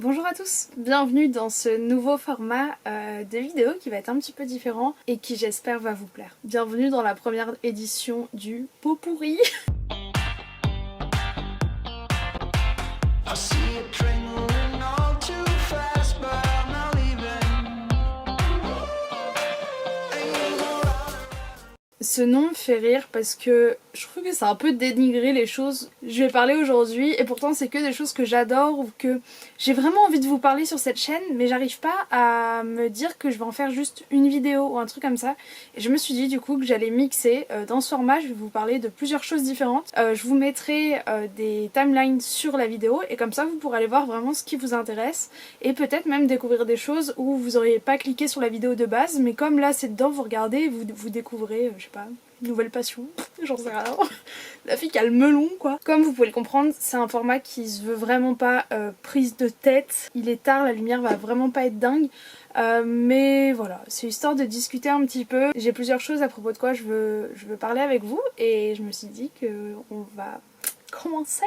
Bonjour à tous, bienvenue dans ce nouveau format de vidéo qui va être un petit peu différent et qui j'espère va vous plaire. Bienvenue dans la première édition du pot pourri. Ce nom me fait rire parce que je trouve que c'est un peu dénigrer les choses. Je vais parler aujourd'hui et pourtant c'est que des choses que j'adore ou que j'ai vraiment envie de vous parler sur cette chaîne, mais j'arrive pas à me dire que je vais en faire juste une vidéo ou un truc comme ça. Et je me suis dit du coup que j'allais mixer. Dans ce format je vais vous parler de plusieurs choses différentes. Je vous mettrai des timelines sur la vidéo et comme ça vous pourrez aller voir vraiment ce qui vous intéresse et peut-être même découvrir des choses où vous auriez pas cliqué sur la vidéo de base, mais comme là c'est dedans, vous regardez et vous découvrez, je sais pas, une nouvelle passion, j'en sais rien. La fille qui a le melon quoi. Comme vous pouvez le comprendre, c'est un format qui se veut vraiment pas prise de tête. Il est tard, la lumière va vraiment pas être dingue. Mais voilà, c'est histoire de discuter un petit peu. J'ai plusieurs choses à propos de quoi je veux parler avec vous et je me suis dit qu'on va commencer.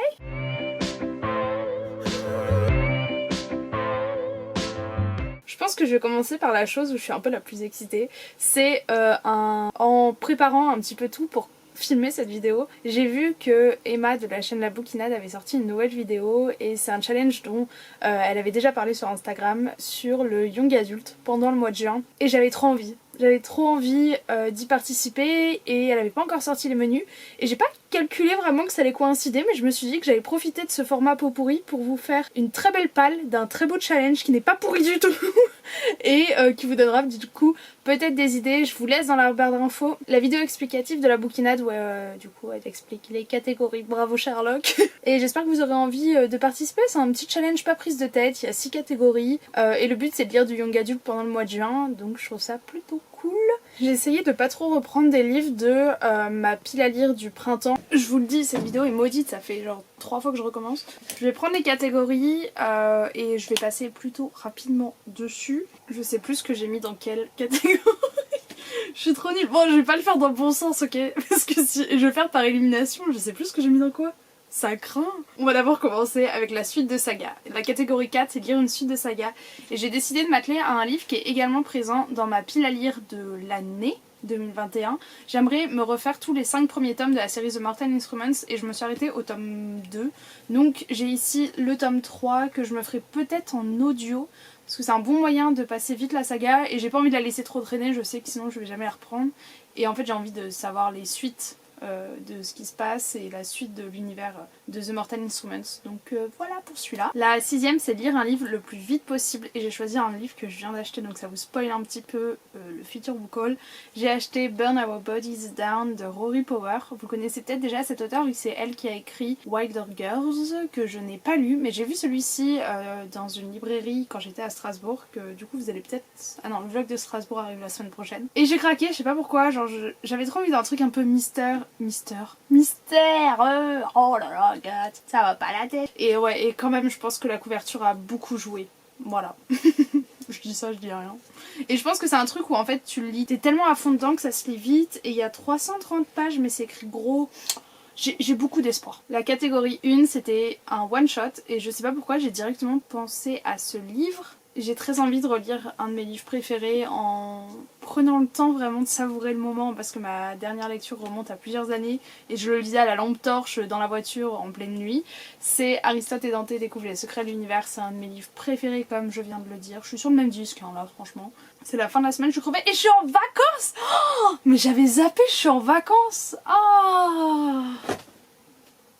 Je pense que je vais commencer par la chose où je suis un peu la plus excitée. C'est en préparant un petit peu tout pour filmer cette vidéo, j'ai vu que Emma de la chaîne La Bouquinade avait sorti une nouvelle vidéo et c'est un challenge dont elle avait déjà parlé sur Instagram sur le young adulte pendant le mois de juin et j'avais trop envie. J'avais trop envie d'y participer et elle avait pas encore sorti les menus et j'ai pas calculé vraiment que ça allait coïncider, mais je me suis dit que j'allais profiter de ce format pot pourri pour vous faire une très belle palle d'un très beau challenge qui n'est pas pourri du tout et qui vous donnera du coup peut-être des idées. Je vous laisse dans la barre d'infos la vidéo explicative de La Bouquinade où du coup elle explique les catégories. Bravo Sherlock. Et j'espère que vous aurez envie de participer. C'est un petit challenge pas prise de tête, il y a 6 catégories et le but c'est de lire du young adult pendant le mois de juin, donc je trouve ça plutôt cool. J'ai essayé de pas trop reprendre des livres de ma pile à lire du printemps. Je vous le dis, cette vidéo est maudite, ça fait genre 3 fois que je recommence. Je vais prendre les catégories et je vais passer plutôt rapidement dessus. Je sais plus ce que j'ai mis dans quelle catégorie. Je suis trop nulle. Bon, je vais pas le faire dans le bon sens, ok? Parce que si je vais le faire par élimination, je sais plus ce que j'ai mis dans quoi. Ça craint. On va d'abord commencer avec la suite de saga. La catégorie 4, c'est lire une suite de saga. Et j'ai décidé de m'atteler à un livre qui est également présent dans ma pile à lire de l'année 2021. J'aimerais me refaire tous les 5 premiers tomes de la série The Mortal Instruments et je me suis arrêtée au tome 2. Donc j'ai ici le tome 3 que je me ferai peut-être en audio. Parce que c'est un bon moyen de passer vite la saga et j'ai pas envie de la laisser trop traîner, je sais que sinon je vais jamais la reprendre. Et en fait j'ai envie de savoir les suites de ce qui se passe et la suite de l'univers de The Mortal Instruments. Donc voilà pour celui-là. La 6ème c'est lire un livre le plus vite possible et j'ai choisi un livre que je viens d'acheter, donc ça vous spoil un petit peu le future book haul. J'ai acheté Burn Our Bodies Down de Rory Power. Vous connaissez peut-être déjà cet auteur vu que c'est elle qui a écrit Wilder Girls que je n'ai pas lu, mais j'ai vu celui-ci dans une librairie quand j'étais à Strasbourg, que du coup vous allez peut-être... Ah non, le vlog de Strasbourg arrive la semaine prochaine. Et j'ai craqué, je sais pas pourquoi, genre j'avais trop envie d'un truc un peu mystère, oh là là, God, ça va pas la tête. Et ouais, et quand même je pense que la couverture a beaucoup joué, voilà. Je dis ça, je dis rien. Et je pense que c'est un truc où en fait tu le lis, t'es tellement à fond dedans que ça se lit vite, et il y a 330 pages mais c'est écrit gros. J'ai beaucoup d'espoir. La catégorie 1 c'était un one shot et je sais pas pourquoi j'ai directement pensé à ce livre. J'ai très envie de relire un de mes livres préférés en prenant le temps vraiment de savourer le moment parce que ma dernière lecture remonte à plusieurs années et je le lisais à la lampe torche dans la voiture en pleine nuit. C'est Aristote et Dante découvrent les secrets de l'univers, c'est un de mes livres préférés comme je viens de le dire. Je suis sur le même disque hein, là franchement. C'est la fin de la semaine, je suis crevée et je suis en vacances. Oh, mais j'avais zappé, je suis en vacances. Ah,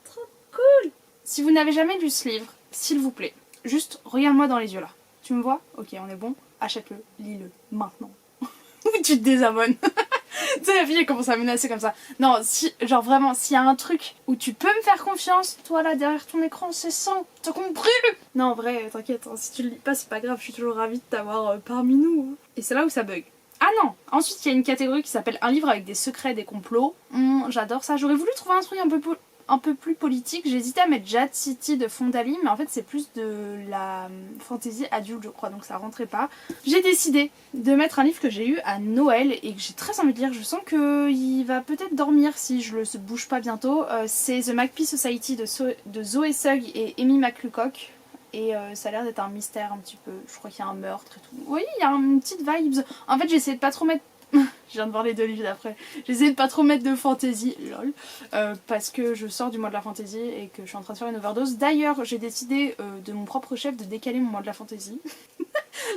trop cool. Si vous n'avez jamais lu ce livre, s'il vous plaît, juste regarde-moi dans les yeux là. Tu me vois? Ok, on est bon. Achète-le, lis-le, maintenant. Ou tu te désabonnes. Tu sais, la fille elle commence à menacer comme ça. Non, si, genre vraiment, s'il y a un truc où tu peux me faire confiance, toi là derrière ton écran, c'est 100, t'as compris? Non, en vrai, t'inquiète, hein, si tu le lis pas, c'est pas grave, je suis toujours ravie de t'avoir parmi nous. Hein. Et c'est là où ça bug. Ah non! Ensuite, il y a une catégorie qui s'appelle un livre avec des secrets, des complots. J'adore ça. J'aurais voulu trouver un truc un peu plus politique. J'hésitais à mettre Jade City de Fondali, mais en fait c'est plus de la fantasy adulte je crois, donc ça rentrait pas. J'ai décidé de mettre un livre que j'ai eu à Noël et que j'ai très envie de lire. Je sens qu'il va peut-être dormir si je le bouge pas bientôt. C'est The Magpie Society de Zoé Sugg et Amy McClucock. et ça a l'air d'être un mystère un petit peu. Je crois qu'il y a un meurtre et tout. Vous voyez, il y a une petite vibe. En fait, j'ai essayé de pas trop mettre... Je viens de voir les deux livres d'après. J'ai essayé de pas trop mettre de fantasy, lol, parce que je sors du mois de la fantasy et que je suis en train de faire une overdose. D'ailleurs, j'ai décidé de mon propre chef de décaler mon mois de la fantasy.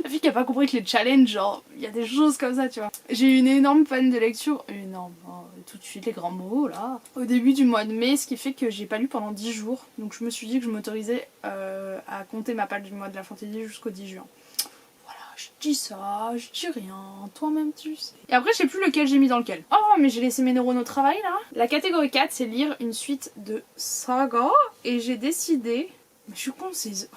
La fille qui a pas compris que les challenges, genre, il y a des choses comme ça, tu vois. J'ai eu une énorme panne de lecture, énorme, hein, tout de suite les grands mots là, au début du mois de mai, ce qui fait que j'ai pas lu pendant 10 jours. Donc je me suis dit que je m'autorisais à compter ma page du mois de la fantasy jusqu'au 10 juin. Je dis ça, je dis rien, toi-même tu sais. Et après, je sais plus lequel j'ai mis dans lequel. Oh, mais j'ai laissé mes neurones au travail là. La catégorie 4, c'est lire une suite de sagas. Et j'ai décidé... Mais je suis con, c'est...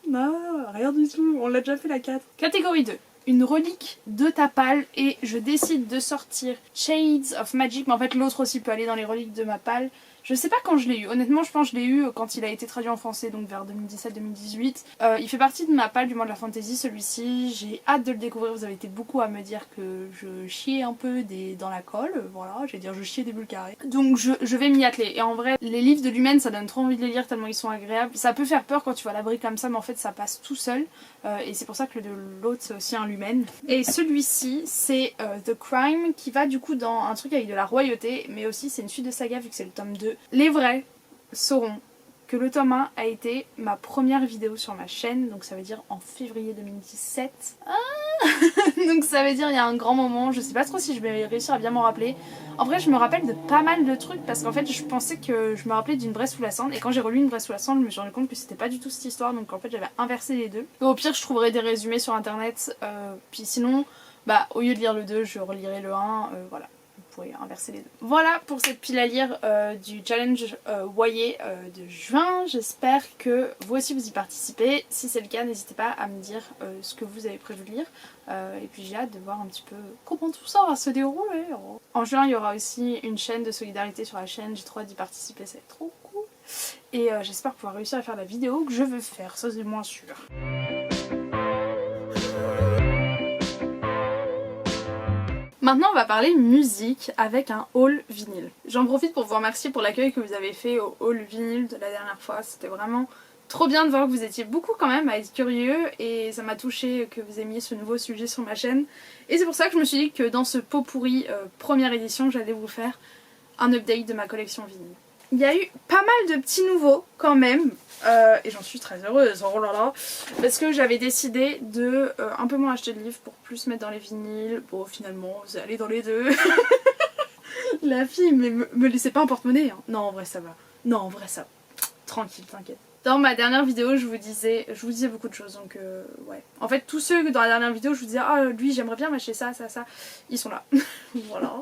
Non, rien du tout, on l'a déjà fait la 4. Catégorie 2. Une relique de Tapal et je décide de sortir Shades of Magic, mais en fait l'autre aussi peut aller dans les reliques de Mapal. Je sais pas quand je l'ai eu, honnêtement je pense que je l'ai eu quand il a été traduit en français, donc vers 2017-2018. Il fait partie de Mapal du monde de la fantasy celui-ci, j'ai hâte de le découvrir, vous avez été beaucoup à me dire que je chiais un peu dans la colle, voilà, j'allais dire je chiais des bulles carrées. Donc je vais m'y atteler, et en vrai les livres de Lumen ça donne trop envie de les lire tellement ils sont agréables. Ça peut faire peur quand tu vois l'abri comme ça, mais en fait ça passe tout seul, et c'est pour ça que l'autre c'est aussi un Lumen. Et celui-ci c'est The Crime qui va du coup dans un truc avec de la royauté, mais aussi c'est une suite de saga vu que c'est le tome 2. Les vrais sauront que le tome 1 a été ma première vidéo sur ma chaîne, donc ça veut dire en février 2017. Donc ça veut dire il y a un grand moment, je sais pas trop si je vais réussir à bien m'en rappeler. En vrai je me rappelle de pas mal de trucs parce qu'en fait je pensais que je me rappelais d'une Bresse sous la Cendre et quand j'ai relu une Bresse sous la Cendre je me suis rendu compte que c'était pas du tout cette histoire, donc en fait j'avais inversé les deux. Et au pire je trouverai des résumés sur internet, puis sinon bah au lieu de lire le 2 je relirai le 1, voilà. Vous pouvez inverser les deux. Voilà pour cette pile à lire du challenge Voyer de juin. J'espère que vous aussi vous y participez. Si c'est le cas, n'hésitez pas à me dire ce que vous avez prévu de lire. Et puis j'ai hâte de voir un petit peu comment tout ça va se dérouler. En juin, il y aura aussi une chaîne de solidarité sur la chaîne. J'ai trop hâte d'y participer, ça va être trop cool. Et j'espère pouvoir réussir à faire la vidéo que je veux faire, ça c'est moins sûr. Maintenant on va parler musique avec un haul vinyle. J'en profite pour vous remercier pour l'accueil que vous avez fait au haul vinyle de la dernière fois. C'était vraiment trop bien de voir que vous étiez beaucoup quand même à être curieux et ça m'a touché que vous aimiez ce nouveau sujet sur ma chaîne. Et c'est pour ça que je me suis dit que dans ce pot pourri première édition, j'allais vous faire un update de ma collection vinyle. Il y a eu pas mal de petits nouveaux quand même, et j'en suis très heureuse, oh là là, parce que j'avais décidé de un peu moins acheter de livres pour plus mettre dans les vinyles. Bon finalement, c'est allé dans les deux. La fille, mais me laissez pas un porte-monnaie, hein. Non en vrai ça va, non en vrai ça va, tranquille, t'inquiète. Dans ma dernière vidéo je vous disais beaucoup de choses, donc ouais. En fait tous ceux que dans la dernière vidéo je vous disais ah lui j'aimerais bien m'acheter ça, ils sont là. Voilà.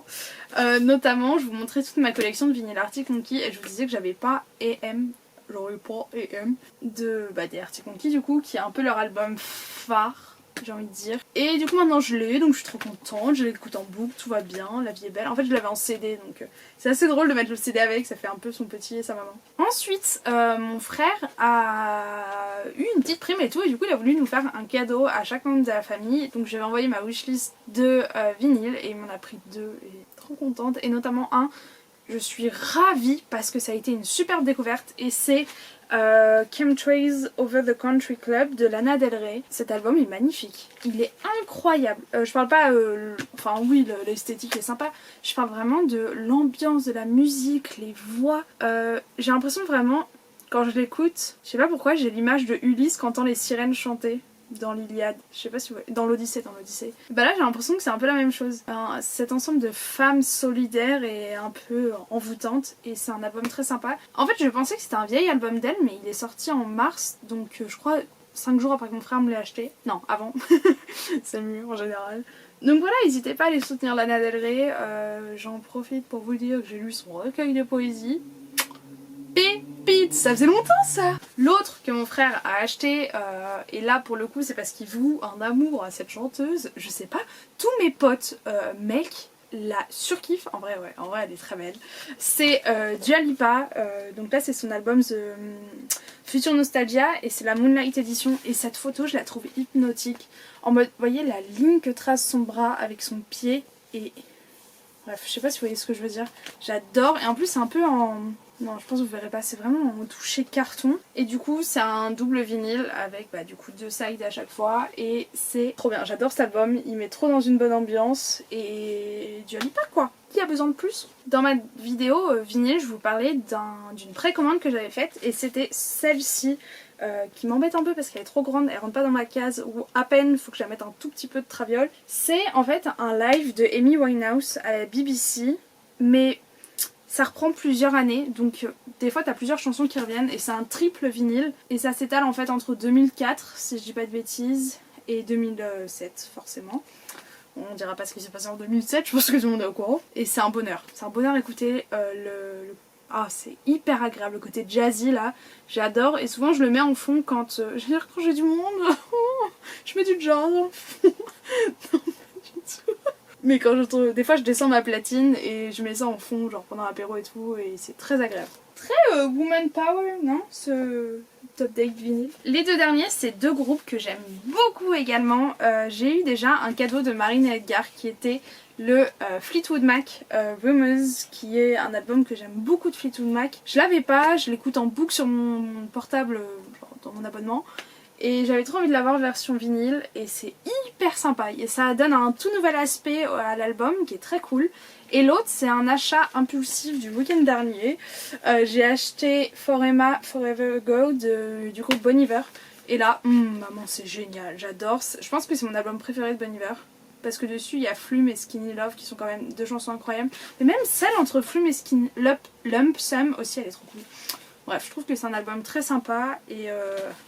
Notamment je vous montrais toute ma collection de vinyles Arctic Monkey et je vous disais que j'avais pas EM, j'aurais pas EM des Arctic Monkey du coup, qui est un peu leur album phare. J'ai envie de dire. Et du coup maintenant je l'ai, donc je suis trop contente, je l'écoute en boucle, tout va bien, la vie est belle. En fait je l'avais en CD, donc c'est assez drôle de mettre le CD avec, ça fait un peu son petit et sa maman. Ensuite mon frère a eu une petite prime et tout, et du coup il a voulu nous faire un cadeau à chaque membre de la famille. Donc j'avais envoyé ma wishlist de vinyle et il m'en a pris 2 et trop contente. Et notamment un, je suis ravie parce que ça a été une superbe découverte et c'est Chemtrails Over the Country Club de Lana Del Rey. Cet album est magnifique, il est incroyable. Je parle pas, enfin oui l'esthétique est sympa, je parle vraiment de l'ambiance, de la musique, les voix. J'ai l'impression vraiment, quand je l'écoute, je sais pas pourquoi, j'ai l'image de Ulysse quand entend les sirènes chanter dans l'Iliade, je sais pas si vous voyez, dans l'Odyssée. Bah là j'ai l'impression que c'est un peu la même chose. Cet ensemble de femmes solidaires et un peu envoûtantes, et c'est un album très sympa. En fait je pensais que c'était un vieil album d'elle, mais il est sorti en mars, donc je crois 5 jours après que mon frère me l'ait acheté. Non, avant. C'est mieux en général. Donc voilà, n'hésitez pas à aller soutenir Lana Del Rey. J'en profite pour vous dire que j'ai lu son recueil de poésie. Pépite, ça faisait longtemps ça. L'autre que mon frère a acheté, et là pour le coup c'est parce qu'il voue un amour à cette chanteuse, je sais pas, tous mes potes mecs la surkiffent, en vrai ouais, en vrai elle est très belle. C'est Dua Lipa, donc là c'est son album The Future Nostalgia et c'est la Moonlight Edition, et cette photo je la trouve hypnotique. En mode, vous voyez la ligne que trace son bras avec son pied, et bref, je sais pas si vous voyez ce que je veux dire. J'adore, et en plus c'est un peu en Non, je pense que vous verrez pas, c'est vraiment en touché carton. Et du coup, c'est un double vinyle avec du coup 2 sides à chaque fois. Et c'est trop bien, j'adore cet album, il met trop dans une bonne ambiance. Et du Lipa quoi, qui a besoin de plus? Dans ma vidéo vinyle, je vous parlais d'une précommande que j'avais faite. Et c'était celle-ci. Qui m'embête un peu parce qu'elle est trop grande, elle rentre pas dans ma case ou à peine, faut que je la mette un tout petit peu de traviole. C'est en fait un live de Amy Winehouse à la BBC, mais ça reprend plusieurs années, donc des fois t'as plusieurs chansons qui reviennent et c'est un triple vinyle et ça s'étale en fait entre 2004, si je dis pas de bêtises, et 2007 forcément. On dira pas ce qui s'est passé en 2007, je pense que tout le monde est au courant. Et c'est un bonheur d'écouter Ah, c'est hyper agréable, le côté jazzy là, j'adore et souvent je le mets en fond quand quand j'ai du monde, je mets du jazz en fond. Non, pas du tout. Mais quand des fois je descends ma platine et je mets ça en fond, genre pendant l'apéro et tout, et c'est très agréable. Très woman power, non, ce top date vinyle. Les deux derniers, c'est 2 groupes que j'aime beaucoup également. J'ai eu déjà un cadeau de Marine et Edgar qui était le Fleetwood Mac Rumours, qui est un album que j'aime beaucoup de Fleetwood Mac. Je l'avais pas, je l'écoute en boucle sur mon portable, genre dans mon abonnement. Et j'avais trop envie de l'avoir version vinyle et c'est hyper sympa. Et ça donne un tout nouvel aspect à l'album qui est très cool. Et l'autre, c'est un achat impulsif du week-end dernier. J'ai acheté Forever Ago du groupe Bon Iver. Et là, maman, c'est génial, j'adore. Je pense que c'est mon album préféré de Bon Iver. Parce que dessus, il y a Flume et Skinny Love qui sont quand même 2 chansons incroyables. Mais même celle entre Flume et Skinny Lump Sum aussi, elle est trop cool. Bref, je trouve que c'est un album très sympa et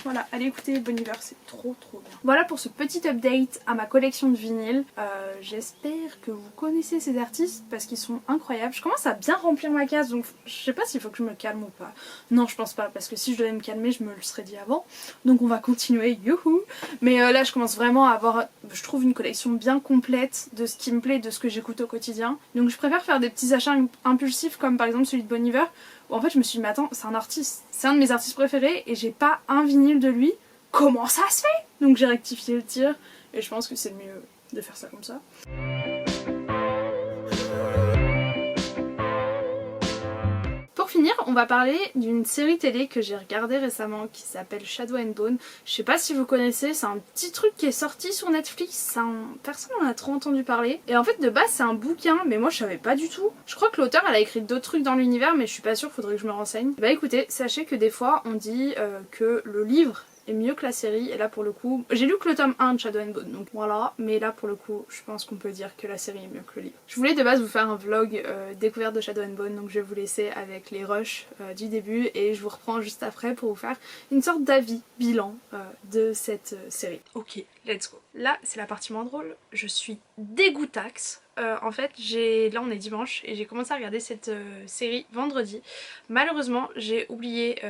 voilà, allez écouter Bon Iver, c'est trop bien. Voilà pour ce petit update à ma collection de vinyles. J'espère que vous connaissez ces artistes parce qu'ils sont incroyables. Je commence à bien remplir ma case, donc je sais pas s'il faut que je me calme ou pas. Non, je pense pas, parce que si je devais me calmer, je me le serais dit avant. Donc on va continuer, youhou. Mais là, je commence vraiment à avoir, je trouve, une collection bien complète de ce qui me plaît, de ce que j'écoute au quotidien. Donc je préfère faire des petits achats impulsifs comme par exemple celui de Bon Iver. En fait je me suis dit mais attends, c'est un artiste, c'est un de mes artistes préférés et j'ai pas un vinyle de lui, comment ça se fait? Donc j'ai rectifié le tir et je pense que c'est le mieux de faire ça comme ça. Pour finir, on va parler d'une série télé que j'ai regardée récemment qui s'appelle Shadow and Bone. Je sais pas si vous connaissez, c'est un petit truc qui est sorti sur Netflix, personne n'en a trop entendu parler. Et en fait de base c'est un bouquin, mais moi je savais pas du tout. Je crois que l'auteur elle a écrit d'autres trucs dans l'univers mais je suis pas sûre, faudrait que je me renseigne. Bah écoutez, sachez que des fois on dit que le livre est mieux que la série et là pour le coup, j'ai lu que le tome 1 de Shadow and Bone donc voilà, mais là pour le coup je pense qu'on peut dire que la série est mieux que le livre. Je voulais de base vous faire un vlog découverte de Shadow and Bone donc je vais vous laisser avec les rushs du début et je vous reprends juste après pour vous faire une sorte d'avis, bilan de cette série. Ok, let's go. Là c'est la partie moins drôle, je suis dégoûtax. En fait là on est dimanche et j'ai commencé à regarder cette série vendredi. Malheureusement j'ai oublié,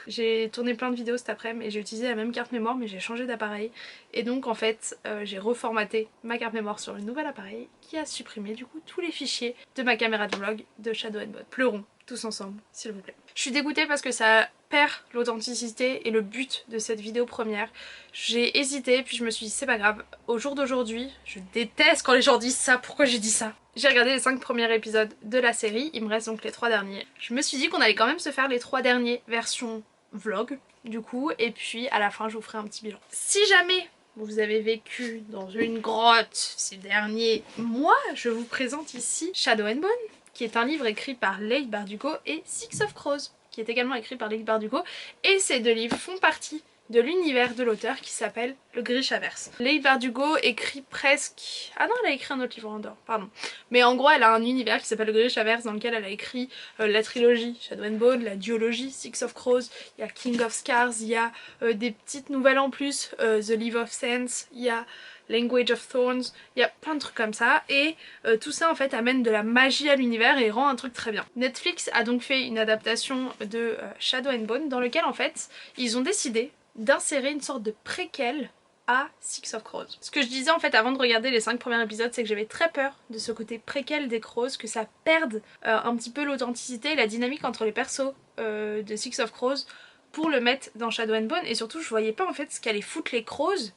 j'ai tourné plein de vidéos cet après-midi et j'ai utilisé la même carte mémoire mais j'ai changé d'appareil et donc en fait j'ai reformaté ma carte mémoire sur le nouvel appareil qui a supprimé du coup tous les fichiers de ma caméra de vlog de Shadow and Bone. Pleurons tous ensemble s'il vous plaît. Je suis dégoûtée parce que ça perd l'authenticité et le but de cette vidéo première. J'ai hésité puis je me suis dit c'est pas grave, au jour d'aujourd'hui, je déteste quand les gens disent ça, pourquoi j'ai dit ça? J'ai regardé les 5 premiers épisodes de la série, il me reste donc les 3 derniers. Je me suis dit qu'on allait quand même se faire les 3 derniers versions vlog du coup et puis à la fin je vous ferai un petit bilan. Si jamais vous avez vécu dans une grotte ces derniers mois, je vous présente ici Shadow and Bone, qui est un livre écrit par Leigh Bardugo et Six of Crows, qui est également écrit par Leigh Bardugo, et ces 2 livres font partie de l'univers de l'auteur qui s'appelle le Grishaverse. Leigh Bardugo écrit presque... Ah non, elle a écrit un autre livre en dehors, pardon. Mais en gros, elle a un univers qui s'appelle le Grishaverse dans lequel elle a écrit la trilogie Shadow and Bone, la duologie Six of Crows, il y a King of Scars, il y a des petites nouvelles en plus, The Leaf of Sense, il y a Language of Thorns, il y a plein de trucs comme ça et tout ça en fait amène de la magie à l'univers et rend un truc très bien. Netflix a donc fait une adaptation de Shadow and Bone dans lequel en fait ils ont décidé d'insérer une sorte de préquel à Six of Crows. Ce que je disais en fait avant de regarder les 5 premiers épisodes, c'est que j'avais très peur de ce côté préquel des Crows, que ça perde un petit peu l'authenticité et la dynamique entre les persos de Six of Crows pour le mettre dans Shadow and Bone et surtout je voyais pas en fait ce qu'allait foutre les Crows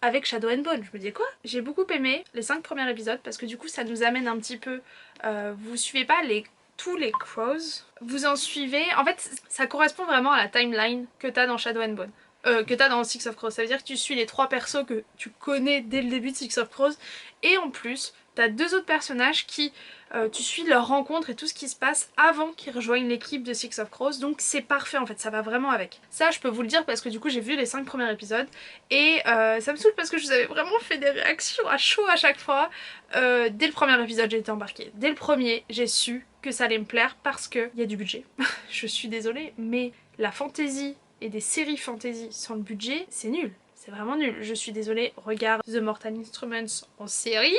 avec Shadow and Bone. Je me disais quoi? J'ai beaucoup aimé les 5 premiers épisodes parce que du coup ça nous amène un petit peu, vous suivez pas les tous les Crows. Vous en suivez, en fait ça correspond vraiment à la timeline que t'as dans Shadow and Bone. Que t'as dans Six of Crows. Ça veut dire que tu suis les 3 persos que tu connais dès le début de Six of Crows. Et en plus, t'as 2 autres personnages qui, tu suis leur rencontre et tout ce qui se passe avant qu'ils rejoignent l'équipe de Six of Crows. Donc c'est parfait en fait, ça va vraiment avec. Ça je peux vous le dire parce que du coup j'ai vu les 5 premiers épisodes. Et ça me saoule parce que je vous avais vraiment fait des réactions à chaud à chaque fois. Dès le premier épisode j'ai été embarquée. Dès le premier j'ai su que ça allait me plaire parce qu'il y a du budget. Je suis désolée mais la fantasy et des séries fantasy sans le budget, c'est nul. C'est vraiment nul. Je suis désolée, regarde The Mortal Instruments en série.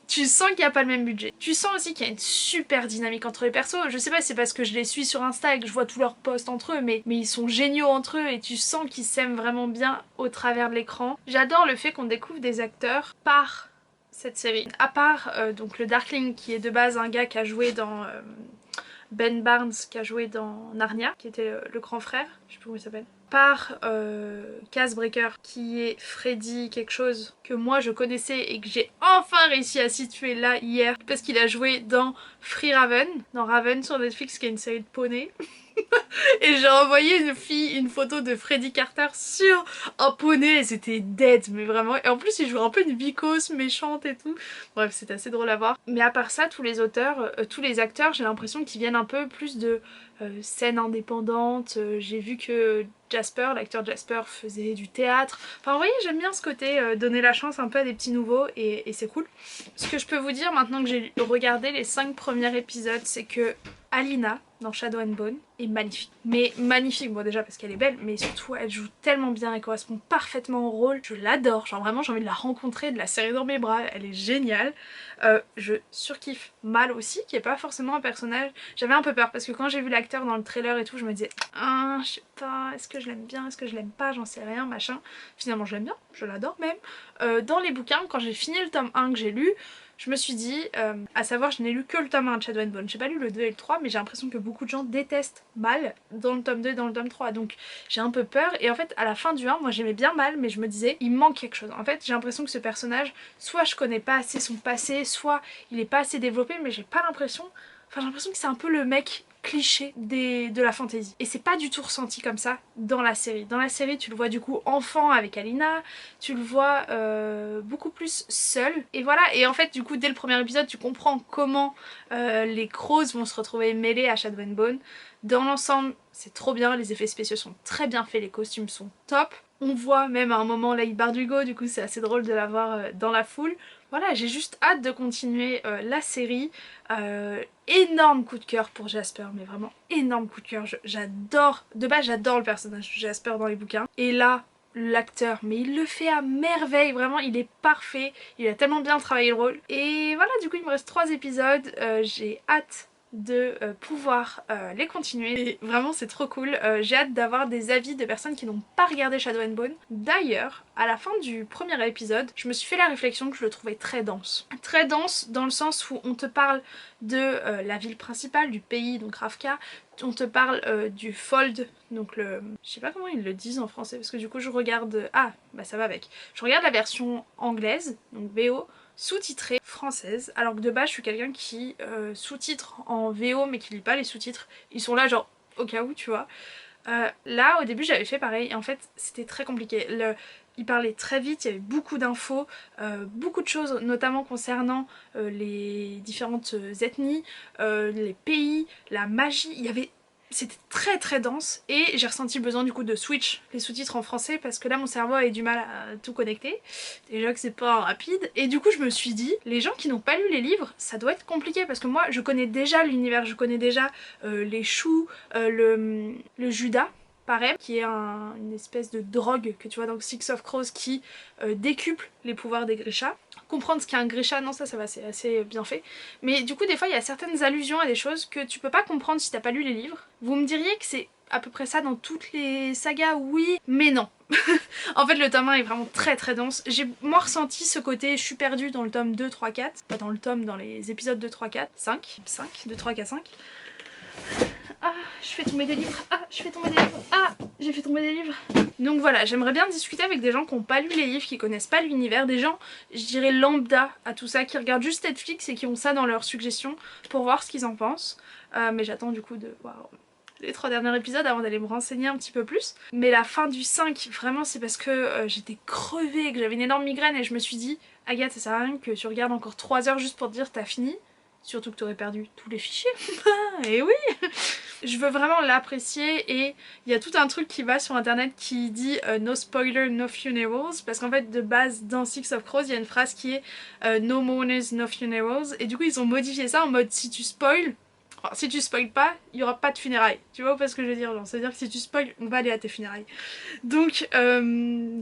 Tu sens qu'il n'y a pas le même budget. Tu sens aussi qu'il y a une super dynamique entre les persos. Je sais pas si c'est parce que je les suis sur Insta et que je vois tous leurs posts entre eux, mais ils sont géniaux entre eux et tu sens qu'ils s'aiment vraiment bien au travers de l'écran. J'adore le fait qu'on découvre des acteurs par cette série. À part donc le Darkling qui est de base un gars qui a joué dans... Ben Barnes qui a joué dans Narnia, qui était le grand frère, je sais plus comment il s'appelle. Par Casebreaker qui est Freddy quelque chose que moi je connaissais et que j'ai enfin réussi à situer là hier parce qu'il a joué dans Free Raven, dans Raven sur Netflix qui est une série de poney. Et j'ai envoyé une photo de Freddy Carter sur un poney et c'était dead mais vraiment. Et en plus il joue un peu une vicose méchante et tout. Bref c'est assez drôle à voir. Mais à part ça tous les auteurs, tous les acteurs j'ai l'impression qu'ils viennent un peu plus de scènes indépendantes. J'ai vu que Jasper, l'acteur Jasper faisait du théâtre. Enfin vous voyez j'aime bien ce côté donner la chance un peu à des petits nouveaux et c'est cool. Ce que je peux vous dire maintenant que j'ai regardé les 5 premiers épisodes c'est que Alina dans Shadow and Bone est magnifique. Mais magnifique, bon déjà parce qu'elle est belle, mais surtout elle joue tellement bien, elle correspond parfaitement au rôle. Je l'adore, genre vraiment j'ai envie de la rencontrer, de la serrer dans mes bras, elle est géniale. Je surkiffe Mal aussi, qui est pas forcément un personnage... J'avais un peu peur parce que quand j'ai vu l'acteur dans le trailer et tout, je me disais ah, je sais pas, est-ce que je l'aime bien, est-ce que je l'aime pas, j'en sais rien, machin. Finalement je l'aime bien, je l'adore même. Dans les bouquins, quand j'ai fini le tome 1 que j'ai lu, je me suis dit, à savoir je n'ai lu que le tome 1 de Shadow and Bone, j'ai pas lu le 2 et le 3 mais j'ai l'impression que beaucoup de gens détestent Mal dans le tome 2 et dans le tome 3 donc j'ai un peu peur et en fait à la fin du 1 moi j'aimais bien Mal mais je me disais il manque quelque chose. En fait j'ai l'impression que ce personnage soit je connais pas assez son passé soit il est pas assez développé mais j'ai pas l'impression, enfin j'ai l'impression que c'est un peu le mec cliché de la fantasy. Et c'est pas du tout ressenti comme ça dans la série. Dans la série tu le vois du coup enfant avec Alina, tu le vois beaucoup plus seul. Et voilà, et en fait du coup dès le premier épisode tu comprends comment les Crows vont se retrouver mêlés à Shadow and Bone. Dans l'ensemble c'est trop bien, les effets spéciaux sont très bien faits, les costumes sont top. On voit même à un moment Leigh Bardugo, du coup c'est assez drôle de la voir dans la foule. Voilà, j'ai juste hâte de continuer la série. Énorme coup de cœur pour Jasper, mais vraiment énorme coup de cœur. J'adore, de base j'adore le personnage de Jasper dans les bouquins. Et là, l'acteur, mais il le fait à merveille, vraiment il est parfait. Il a tellement bien travaillé le rôle. Et voilà, du coup il me reste 3 épisodes. J'ai hâte de pouvoir les continuer et vraiment c'est trop cool. J'ai hâte d'avoir des avis de personnes qui n'ont pas regardé Shadow and Bone. D'ailleurs à la fin du premier épisode je me suis fait la réflexion que je le trouvais très dense dans le sens où on te parle de la ville principale, du pays donc Ravka, on te parle du Fold, donc le... je sais pas comment ils le disent en français parce que du coup je regarde... Ah bah ça va avec. Je regarde la version anglaise, donc VO, sous-titrée française, alors que de base je suis quelqu'un qui sous-titre en VO mais qui lit pas les sous-titres, ils sont là genre au cas où tu vois. Là au début j'avais fait pareil et en fait c'était très compliqué. Il parlait très vite, il y avait beaucoup d'infos, beaucoup de choses notamment concernant les différentes ethnies, les pays, la magie, il y avait... C'était très très dense et j'ai ressenti le besoin du coup de switch les sous-titres en français parce que là mon cerveau avait du mal à tout connecter, déjà que c'est pas rapide et du coup je me suis dit les gens qui n'ont pas lu les livres ça doit être compliqué parce que moi je connais déjà l'univers, je connais déjà les choux, le Judas pareil, qui est une espèce de drogue que tu vois dans Six of Crows qui décuple les pouvoirs des Grisha. Comprendre ce qu'est un Grisha, non ça va, c'est assez bien fait. Mais du coup des fois il y a certaines allusions à des choses que tu peux pas comprendre si t'as pas lu les livres. Vous me diriez que c'est à peu près ça dans toutes les sagas, oui, mais non. En fait le tome 1 est vraiment très très dense. J'ai moi ressenti ce côté je suis perdue dans le tome 2, 3, 4. Pas dans le tome, dans les épisodes 2, 3, 4, 5, 2, 3, 4, 5. Ah, je fais tomber des livres. Ah, je fais tomber des livres. Ah, j'ai fait tomber des livres. Donc voilà, j'aimerais bien discuter avec des gens qui n'ont pas lu les livres, qui connaissent pas l'univers, des gens, je dirais lambda à tout ça, qui regardent juste Netflix et qui ont ça dans leurs suggestions pour voir ce qu'ils en pensent. Mais j'attends du coup de voir les 3 derniers épisodes avant d'aller me renseigner un petit peu plus. Mais la fin du 5, vraiment c'est parce que j'étais crevée, que j'avais une énorme migraine et je me suis dit, Agathe, ça sert à rien que tu regardes encore 3 heures juste pour te dire t'as fini. Surtout que t'aurais perdu tous les fichiers. Et oui. Je veux vraiment l'apprécier et il y a tout un truc qui va sur internet qui dit no spoiler, no funerals, parce qu'en fait de base dans Six of Crows il y a une phrase qui est no mourners, no funerals, et du coup ils ont modifié ça en mode si tu spoil, alors, si tu spoil pas, il n'y aura pas de funérailles. Tu vois pas ce que je veux dire? C'est-à-dire que si tu spoil, on va aller à tes funérailles. Donc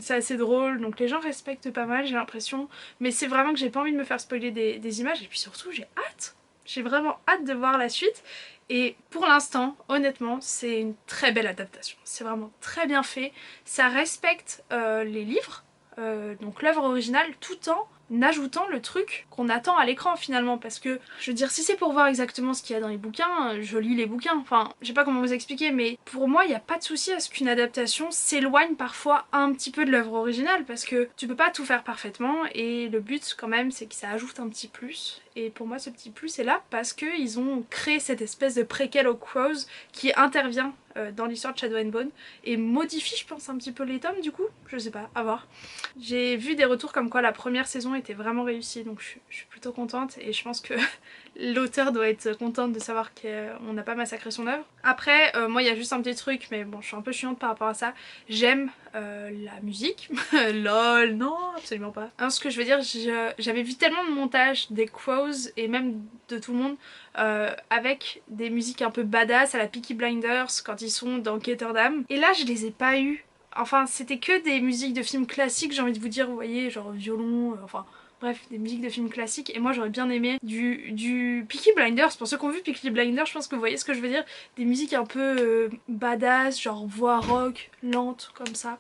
c'est assez drôle, donc les gens respectent pas mal j'ai l'impression, mais c'est vraiment que j'ai pas envie de me faire spoiler des images, et puis surtout j'ai hâte. J'ai vraiment hâte de voir la suite. Et pour l'instant, honnêtement, c'est une très belle adaptation. C'est vraiment très bien fait. Ça respecte les livres, donc l'œuvre originale, tout en ajoutant le truc qu'on attend à l'écran finalement, parce que je veux dire, si c'est pour voir exactement ce qu'il y a dans les bouquins, je lis les bouquins, enfin je sais pas comment vous expliquer, mais pour moi il n'y a pas de souci à ce qu'une adaptation s'éloigne parfois un petit peu de l'œuvre originale, parce que tu peux pas tout faire parfaitement et le but quand même c'est que ça ajoute un petit plus, et pour moi ce petit plus est là parce qu'ils ont créé cette espèce de préquel aux Crows qui intervient dans l'histoire de Shadow and Bone et modifie je pense un petit peu les tomes du coup, je sais pas, à voir. J'ai vu des retours comme quoi la première saison était vraiment réussie, donc je suis plutôt contente et je pense que l'auteur doit être contente de savoir qu'on n'a pas massacré son œuvre. Après, moi il y a juste un petit truc, mais bon je suis un peu chiante par rapport à ça, j'aime la musique. Lol, non absolument pas. Hein, ce que je veux dire, j'avais vu tellement de montages des Crows et même de tout le monde avec des musiques un peu badass à la Peaky Blinders quand ils sont dans Ketterdam, et là je les ai pas eues. Enfin c'était que des musiques de films classiques, j'ai envie de vous dire, vous voyez, genre violon, enfin bref, des musiques de films classiques, et moi j'aurais bien aimé du Peaky Blinders. Pour ceux qui ont vu Peaky Blinders, je pense que vous voyez ce que je veux dire, des musiques un peu badass, genre voix rock, lente comme ça,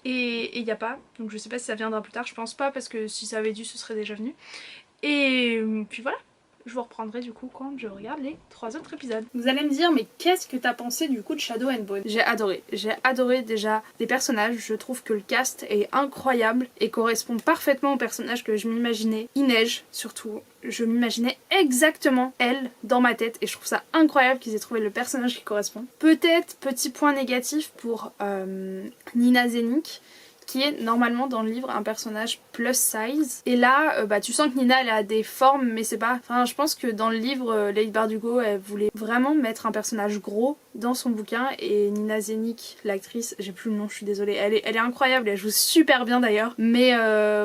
et il n'y a pas, donc je sais pas si ça viendra plus tard, je pense pas, parce que si ça avait dû ce serait déjà venu. Et puis voilà, je vous reprendrai du coup quand je regarde les 3 autres épisodes. Vous allez me dire, mais qu'est-ce que t'as pensé du coup de Shadow and Bone? J'ai adoré déjà les personnages, je trouve que le cast est incroyable et correspond parfaitement au personnage que je m'imaginais. Inej surtout, je m'imaginais exactement elle dans ma tête et je trouve ça incroyable qu'ils aient trouvé le personnage qui correspond. Peut-être petit point négatif pour Nina Zenik, qui est normalement dans le livre un personnage plus size. Et là, tu sens que Nina elle a des formes, mais c'est pas... Enfin, je pense que dans le livre, Leigh Bardugo, elle voulait vraiment mettre un personnage gros dans son bouquin. Et Nina Zenik, l'actrice, j'ai plus le nom, je suis désolée, elle est incroyable, elle joue super bien d'ailleurs. Mais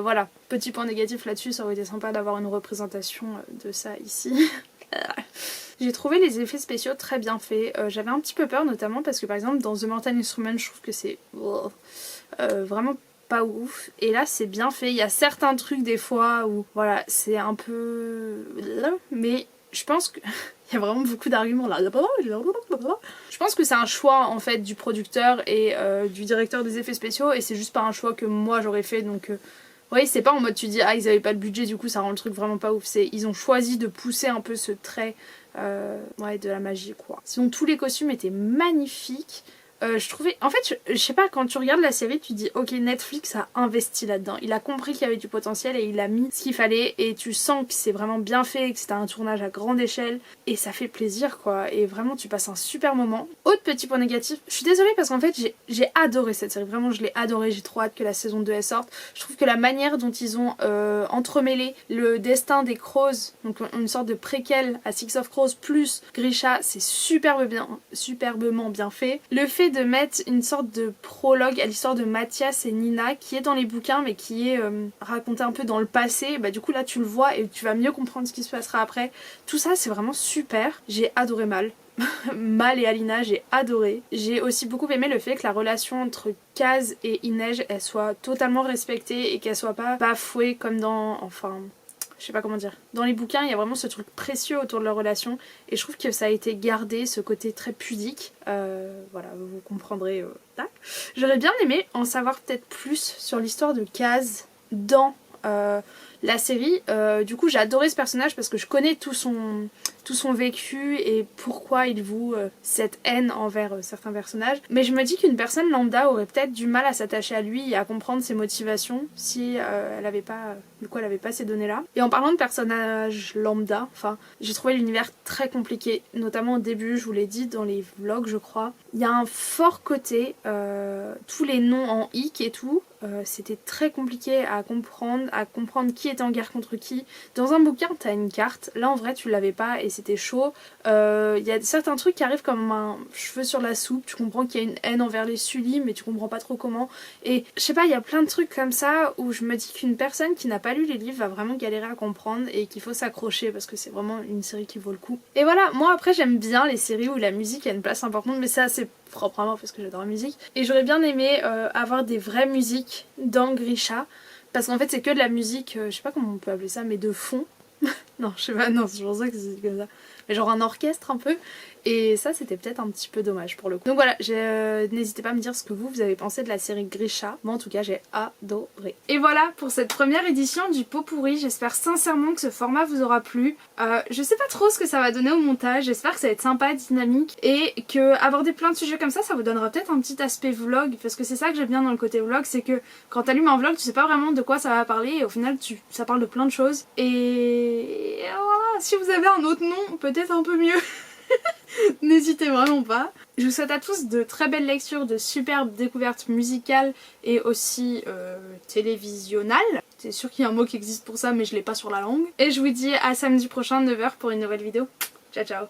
voilà, petit point négatif là-dessus, ça aurait été sympa d'avoir une représentation de ça ici. J'ai trouvé les effets spéciaux très bien faits. J'avais un petit peu peur notamment parce que par exemple dans The Mortal Instrument, je trouve que c'est... vraiment pas ouf, et là c'est bien fait. Il y a certains trucs des fois où voilà c'est un peu, mais je pense que il y a vraiment beaucoup d'arguments là. Je pense que c'est un choix en fait du producteur et du directeur des effets spéciaux, et c'est juste pas un choix que moi j'aurais fait, donc oui, c'est pas en mode tu dis ah ils avaient pas le budget du coup ça rend le truc vraiment pas ouf, c'est ils ont choisi de pousser un peu ce trait ouais, de la magie quoi. Sinon tous les costumes étaient magnifiques. Je trouvais, en fait, je sais pas, quand tu regardes la série, tu dis ok, Netflix a investi là-dedans, il a compris qu'il y avait du potentiel et il a mis ce qu'il fallait, et tu sens que c'est vraiment bien fait, que c'était un tournage à grande échelle et ça fait plaisir quoi, et vraiment tu passes un super moment. Autre petit point négatif, je suis désolée parce qu'en fait j'ai adoré cette série, vraiment je l'ai adorée, j'ai trop hâte que la saison 2 elle sorte. Je trouve que la manière dont ils ont entremêlé le destin des Crows, donc une sorte de préquel à Six of Crows plus Grisha, c'est superbement bien fait. Le fait de mettre une sorte de prologue à l'histoire de Mathias et Nina qui est dans les bouquins mais qui est raconté un peu dans le passé, bah du coup là tu le vois et tu vas mieux comprendre ce qui se passera après. Tout ça c'est vraiment super, j'ai adoré Mal. Mal et Alina, j'ai adoré. J'ai aussi beaucoup aimé le fait que la relation entre Kaz et Inej elle soit totalement respectée et qu'elle soit pas bafouée comme dans... enfin... je sais pas comment dire. Dans les bouquins, il y a vraiment ce truc précieux autour de leur relation et je trouve que ça a été gardé, ce côté très pudique. Voilà, vous comprendrez. J'aurais bien aimé en savoir peut-être plus sur l'histoire de Kaz dans la série. Du coup j'ai adoré ce personnage parce que je connais tout son vécu et pourquoi il voue cette haine envers certains personnages. Mais je me dis qu'une personne lambda aurait peut-être du mal à s'attacher à lui et à comprendre ses motivations si elle avait pas ces données-là. Et en parlant de personnages lambda, enfin, j'ai trouvé l'univers très compliqué, notamment au début, je vous l'ai dit dans les vlogs je crois. Il y a un fort côté, tous les noms en hic et tout, c'était très compliqué à comprendre qui était en guerre contre qui. Dans un bouquin t'as une carte, là en vrai tu l'avais pas et c'était chaud. Il y a certains trucs qui arrivent comme un cheveu sur la soupe, tu comprends qu'il y a une haine envers les Sully mais tu comprends pas trop comment. Et je sais pas, il y a plein de trucs comme ça où je me dis qu'une personne qui n'a pas lu les livres va vraiment galérer à comprendre et qu'il faut s'accrocher parce que c'est vraiment une série qui vaut le coup. Et voilà, moi après j'aime bien les séries où la musique a une place importante, mais ça c'est propre à moi parce que j'adore la musique. Et j'aurais bien aimé avoir des vraies musiques dans Grisha, parce qu'en fait c'est que de la musique, je sais pas comment on peut appeler ça, mais de fond. Non, je sais pas, non, je pensais que c'était comme ça. Mais genre un orchestre un peu. Et ça c'était peut-être un petit peu dommage pour le coup. Donc voilà, n'hésitez pas à me dire ce que vous avez pensé de la série Grisha. Moi en tout cas j'ai adoré. Et voilà pour cette première édition du pot pourri. J'espère sincèrement que ce format vous aura plu. Je sais pas trop ce que ça va donner au montage. J'espère que ça va être sympa, dynamique. Et que aborder plein de sujets comme ça vous donnera peut-être un petit aspect vlog. Parce que c'est ça que j'aime bien dans le côté vlog. C'est que quand t'allumes un vlog tu sais pas vraiment de quoi ça va parler. Et au final ça parle de plein de choses. Et voilà, si vous avez un autre nom peut-être un peu mieux. N'hésitez vraiment pas. Je vous souhaite à tous de très belles lectures, de superbes découvertes musicales et aussi télévisionnelles. C'est sûr qu'il y a un mot qui existe pour ça mais je l'ai pas sur la langue. Et je vous dis à samedi prochain 9h pour une nouvelle vidéo. Ciao ciao.